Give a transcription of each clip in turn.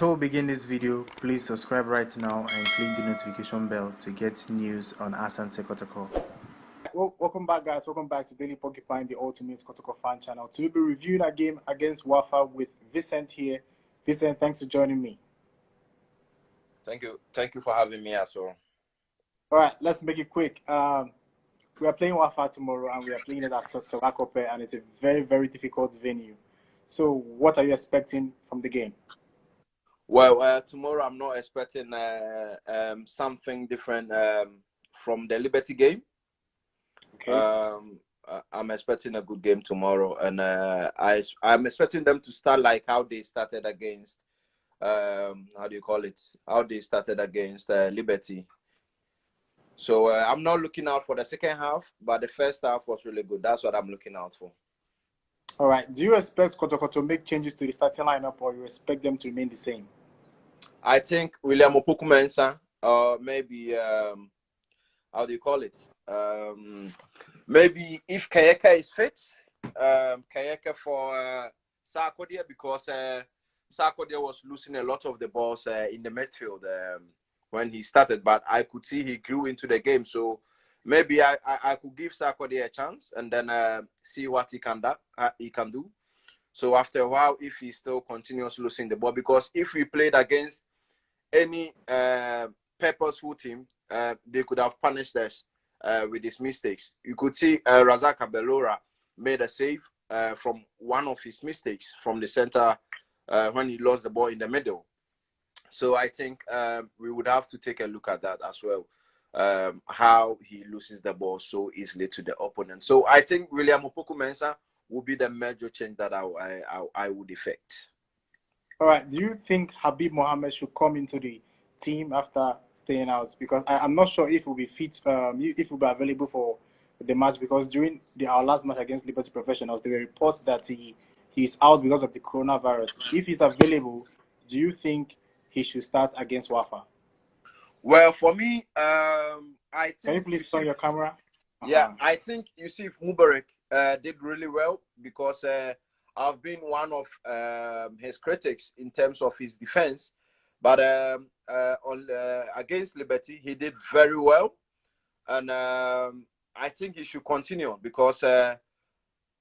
Before we begin this video, please subscribe right now and click the notification bell to get news on Asante Kotoko. Welcome back, guys. Welcome back to Daily Porcupine, the ultimate Kotoko fan channel. Today we'll be reviewing a game against Wafa with Vincent here. Vincent, thanks for joining me. Thank you for having me as well. All right, let's make it quick. We are playing Wafa tomorrow, and we are playing it at Solakope, and it's a very, very difficult venue. So, what are you expecting from the game? Well, tomorrow I'm not expecting something different from the Liberty game. Okay. I'm expecting a good game tomorrow, and I'm expecting them to start like how they started against how do you call it? How they started against Liberty. So I'm not looking out for the second half, but the first half was really good. That's what I'm looking out for. All right. Do you expect Kotoko to make changes to the starting lineup, or you expect them to remain the same? I think William Opoku-Mensah, or maybe how do you call it? Maybe if Kayeka is fit, Kayeka for Sarkodie, because Sarkodie was losing a lot of the balls in the midfield when he started, but I could see he grew into the game. So maybe I could give Sarkodie a chance and then see what he can do. So after a while, if he still continues losing the ball, because if we played against any purposeful team, they could have punished us with his mistakes. You could see Razak Abelora made a save from one of his mistakes from the center when he lost the ball in the middle. So I think we would have to take a look at that as well, how he loses the ball so easily to the opponent. So I think William Opoku-Mensah will be the major change that I would effect. All right. Do you think Habib Mohammed should come into the team after staying out? Because I'm not sure if he'll be fit, if he'll be available for the match. Because during our last match against Liberty Professionals, there were reports that he's out because of the coronavirus. If he's available, do you think he should start against Wafa? Well, for me, I think. Can you please turn your camera? Yeah, I think Yusuf Mubarak did really well, because I've been one of his critics in terms of his defense, but against Liberty he did very well, and I think he should continue, because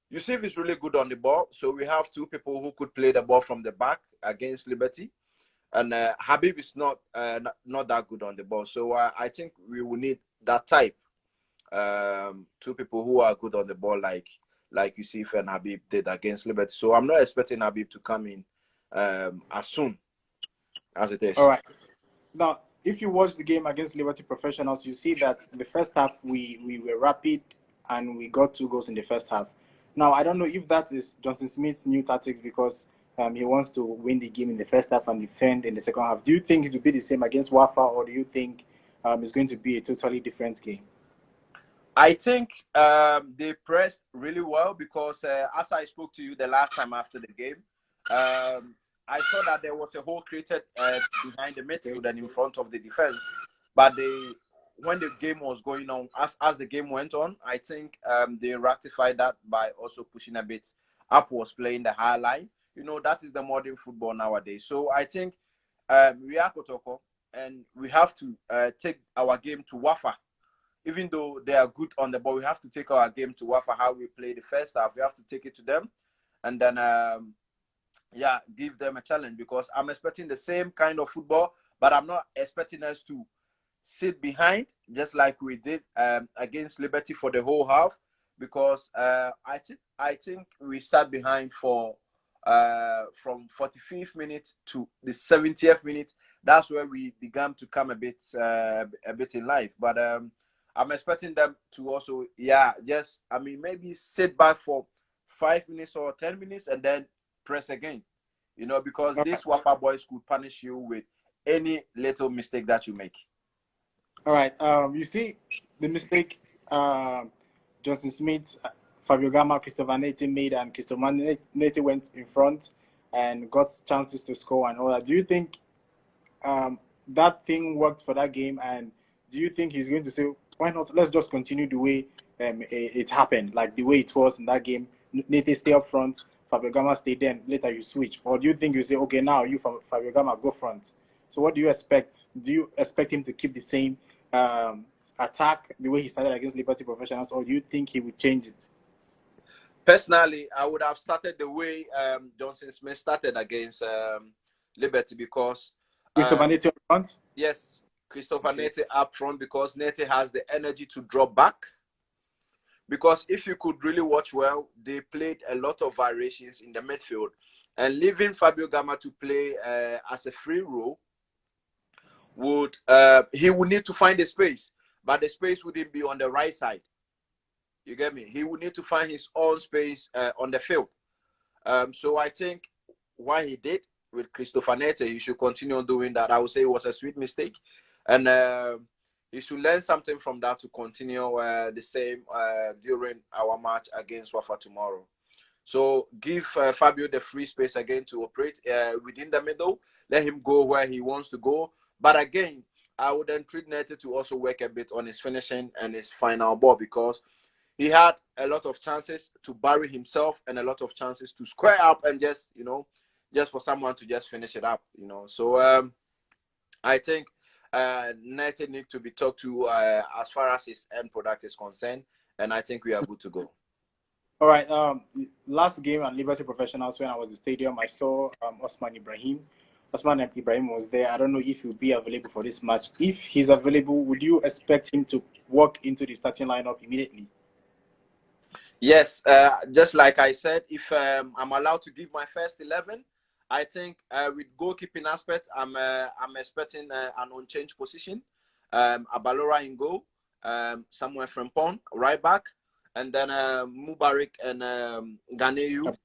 Yusuf is really good on the ball. So we have two people who could play the ball from the back against Liberty, and Habib is not that good on the ball. So I think we will need that type. Two people who are good on the ball, like Yusuf and Habib did against Liberty. So I'm not expecting Habib to come in as soon as it is. All right. Now, if you watch the game against Liberty Professionals, you see that in the first half we were rapid and we got 2 goals in the first half. Now, I don't know if that is Johnson Smith's new tactics, because he wants to win the game in the first half and defend in the second half. Do you think it will be the same against Wafa, or do you think it's going to be a totally different game? I think they pressed really well, because as I spoke to you the last time after the game, I saw that there was a hole created behind the midfield and in front of the defense. But when the game was going on, as the game went on, I think they rectified that by also pushing a bit upwards, playing the high line. You know, that is the modern football nowadays. So I think we are Kotoko, and we have to take our game to Wafa. Even though they are good on the ball, we have to take our game to Wafa, how we play the first half. We have to take it to them, and then give them a challenge, because I'm expecting the same kind of football, but I'm not expecting us to sit behind just like we did against Liberty for the whole half, because I think we sat behind for from 45th minute to the 70th minute. That's where we began to come a bit in life, but I'm expecting them to also, maybe sit back for 5 minutes or 10 minutes and then press again. You know, because these Wafa boys could punish you with any little mistake that you make. All right. You see the mistake Johnson Smith, Fabio Gama, Christopher Nate made, and Christopher Nate went in front and got chances to score and all that. Do you think that thing worked for that game? And do you think he's going to say, why not? Let's just continue the way it happened, like the way it was in that game. Nate stay up front, Fabio Gama stay there and later you switch? Or do you think you say, okay, now you Fabio Gama go front? So what do you expect? Do you expect him to keep the same attack the way he started against Liberty Professionals, or do you think he would change it? Personally, I would have started the way Johnson Smith started against Liberty because Christopher Nete up front? Yes, Christopher Nete up front because Nete has the energy to drop back. Because if you could really watch well, they played a lot of variations in the midfield. And leaving Fabio Gama to play as a free role he would need to find a space, but the space wouldn't be on the right side. You get me? He would need to find his own space on the field. So I think what he did with Christopher Nete, he should continue doing that. I would say it was a sweet mistake. And he should learn something from that to continue the same during our match against Wafa tomorrow. So give Fabio the free space again to operate within the middle. Let him go where he wants to go. But again, I would entreat Nete to also work a bit on his finishing and his final ball because he had a lot of chances to bury himself and a lot of chances to square up and just for someone to just finish it up. So I think Nete need to be talked to as far as his end product is concerned, and I think we are good to go. All right. Last game at Liberty Professionals, when I was in the stadium, I saw Osman Ibrahim. Osman Ibrahim was there. I don't know if he'll be available for this match. If he's available, would you expect him to walk into the starting lineup immediately? Yes. Just like I said, if I'm allowed to give my first 11, I think with goalkeeping aspect, I'm expecting an unchanged position. Abalora in goal, Samuel Frimpong right back, and then Mubarak and Ganeyu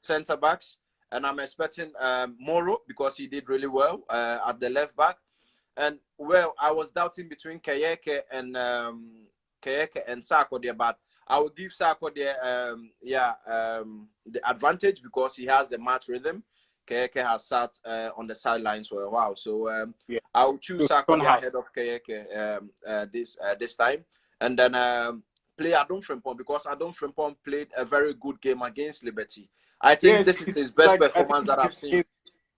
center backs. And I'm expecting Moro because he did really well at the left back. And well, I was doubting between Kayeke and Sako there, but I will give Sako the advantage because he has the match rhythm. Kayeke has sat on the sidelines for a while, so I will choose Sako ahead of Kayeke this time, and then play Adon Frimpong because Adon Frimpong played a very good game against Liberty. I think this is his best performance that I've seen.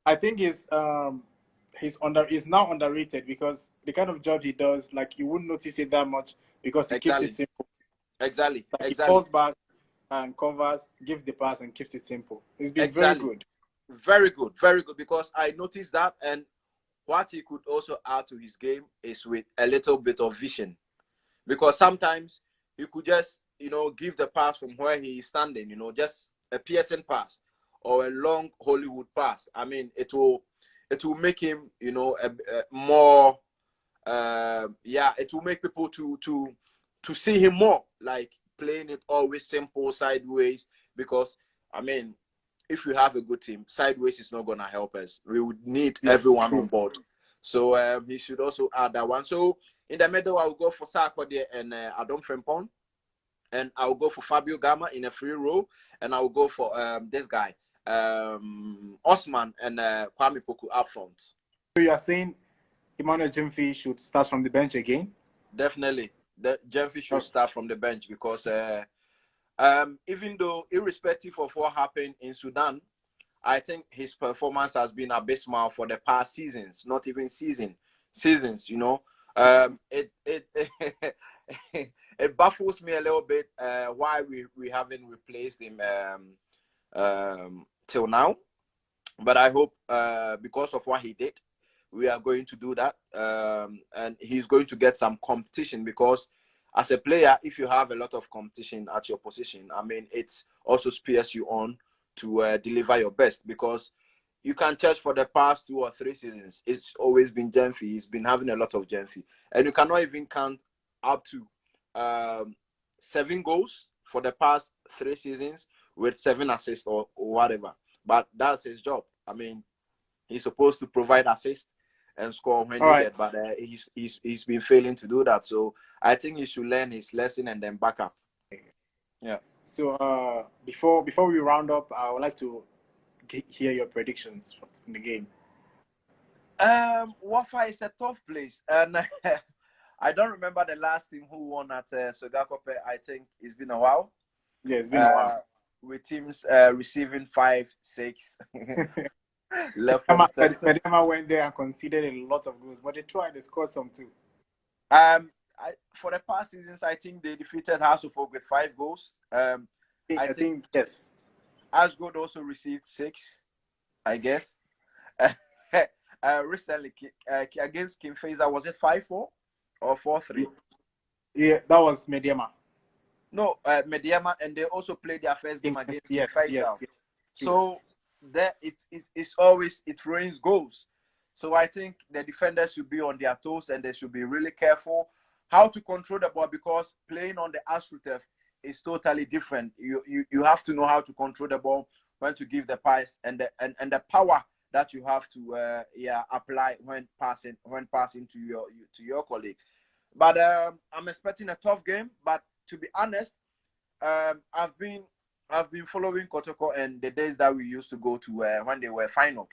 I think he's now underrated because the kind of job he does, like you wouldn't notice it that much because he keeps it simple. Exactly. He falls back and covers, gives the pass, and keeps it simple. It's been very good. Very good, very good. Because I noticed that, and what he could also add to his game is with a little bit of vision. Because sometimes he could just, give the pass from where he is standing, just a piercing pass or a long Hollywood pass. I mean, it will make him, more. It will make people to see him more, like playing it always simple sideways. Because I mean, if we have a good team, sideways is not gonna help us. We would need everyone on board. So he should also add that one. So in the middle, I will go for Sarkodie and Adon Frimpong. And I'll go for Fabio Gama in a free role, and I'll go for this guy, Osman and Kwame Poku up front. So you are saying Emmanuel Jemfi should start from the bench again? Definitely, Jemfi should start from the bench because even though irrespective of what happened in Sudan, I think his performance has been abysmal for the past seasons, not even seasons. It it baffles me a little bit why we haven't replaced him till now, but I hope because of what he did, we are going to do that, and he's going to get some competition because as a player, if you have a lot of competition at your position, I mean, it also spurs you on to deliver your best because you can judge for the past 2 or 3 seasons. It's always been Jemfi. He's been having a lot of Jemfi. And you cannot even count up to 7 goals for the past 3 seasons with 7 assists or whatever. But that's his job. I mean, he's supposed to provide assists and score when needed, but he's been failing to do that. So I think he should learn his lesson and then back up. Yeah. So before we round up, I would like to hear your predictions from the game. Wafa is a tough place, and I don't remember the last team who won at Sogakope. I think it's been a while. Yeah, it's been a while. with teams receiving 5-6 left from center. Medema went there and conceded a lot of goals, but they tried. They scored some too. For the past seasons, I think they defeated House of Oak with 5 goals. I think yes. Ashgold also received 6, I guess. Recently against King Faisal, was it 5-4 or 4-3? Yeah, that was Medema. No, Mediama, and they also played their first game against King Faisal. Yes. So there it's always it rains goals. So I think the defenders should be on their toes and they should be really careful how to control the ball, because playing on the AstroTurf is totally different. You have to know how to control the ball, when to give the pass, and the power that you have to apply when passing to your colleague. But I'm expecting a tough game. But to be honest, I've been following Kotoko and the days that we used to go to when they were final.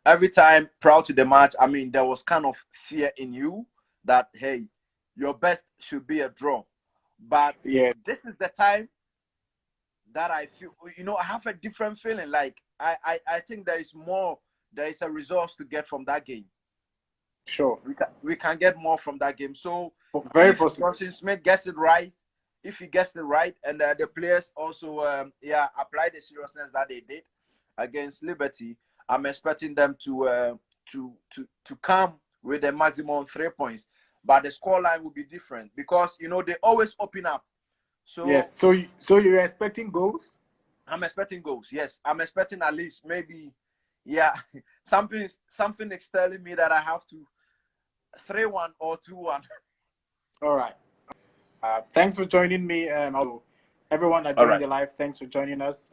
Every time prior to the match, I mean, there was kind of fear in you that, hey, your best should be a draw. But this is the time that I feel, I have a different feeling. Like I think there is a resource to get from that game. Sure. We can get more from that game. So very possible. Johnson Smith gets it right. If he gets it right, and the players also apply the seriousness that they did against Liberty, I'm expecting them to come with a maximum 3 points. But the scoreline will be different because they always open up. So yes. So you're expecting goals? I'm expecting goals. Yes, I'm expecting at least maybe something is telling me that I have to 3-1 or 2-1. All right. Thanks for joining me. Everyone that joined the live, thanks for joining us.